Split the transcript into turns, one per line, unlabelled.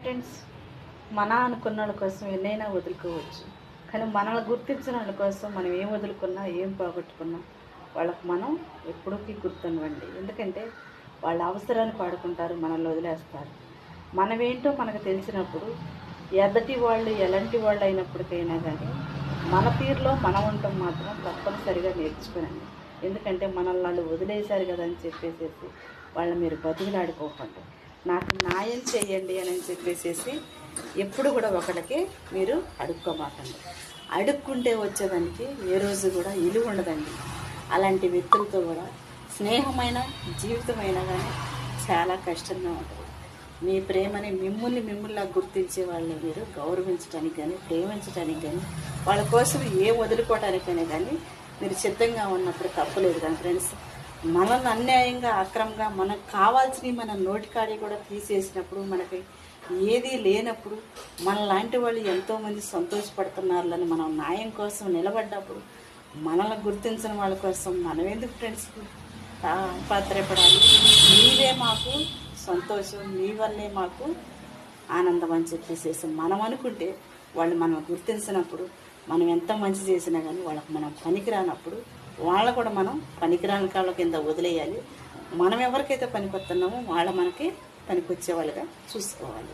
Friends, మన అనుకున్న వాళ్ళ కోసం ఎన్నైనా వదులుకోవచ్చు. కానీ మనల్ని గుర్తించిన వాళ్ళ కోసం మనం ఏం వదులుకున్నా, ఏం పోగొట్టుకున్నా వాళ్ళకి మనం ఎప్పటికీ గుర్తుండవండి. ఎందుకంటే వాళ్ళ అవసరానికి వాడుకుంటారు, మనల్ని వదిలేస్తారు. మనమేంటో మనకు తెలిసినప్పుడు ఎదటి వాళ్ళు ఎలాంటి వాళ్ళు అయినప్పటికైనా కానీ మన తీరులో మనం ఉండటం మాత్రం తప్పనిసరిగా నేర్చుకునండి. ఎందుకంటే మనల్ని వాళ్ళు వదిలేశారు కదా అని చెప్పేసి వాళ్ళ మీరు బతికిలాడుకోకండి. నాకు న్యాయం చేయండి అని చెప్పేసి ఎప్పుడు కూడా ఒకరికి మీరు అడుక్కోమాకండి. అడుక్కుంటే వచ్చేదానికి ఏ రోజు కూడా విలువ ఉండదండి. అలాంటి వ్యక్తులతో కూడా స్నేహమైన జీవితమైనా కానీ చాలా కష్టంగా ఉంటుంది. మీ ప్రేమని మిమ్మల్ని గుర్తించే వాళ్ళని మీరు గౌరవించడానికి కానీ, ప్రేమించడానికి కానీ, వాళ్ళ కోసం ఏం వదులుకోవడానికైనా కానీ మీరు సిద్ధంగా ఉన్నప్పుడు తప్పలేదు. కానీ ఫ్రెండ్స్, మనల్ని అన్యాయంగా అక్రమంగా మనకు కావాల్సినవి మన నోటికాడి కూడా తీసేసినప్పుడు, మనకి ఏదీ లేనప్పుడు మనలాంటి వాళ్ళు ఎంతోమంది సంతోషపడుతున్నారని మనం న్యాయం కోసం నిలబడ్డప్పుడు మనల్ని గుర్తించిన వాళ్ళ కోసం మనం ఎందుకు ఫ్రెండ్స్ తాపత్రయపడాలి? నీవే మాకు సంతోషం, నీ వల్లే మాకు ఆనందం అని చెప్పేసి మనం అనుకుంటే వాళ్ళు మనం గుర్తించినప్పుడు మనం ఎంత మంచి చేసినా కానీ వాళ్ళకి మనం పనికిరానప్పుడు వాళ్ళ కూడా మనం పనికిరాని కాళ్ళ కింద వదిలేయాలి. మనం ఎవరికైతే పనికొస్తున్నామో వాళ్ళ మనకి పనికొచ్చే వాళ్ళుగా చూసుకోవాలి.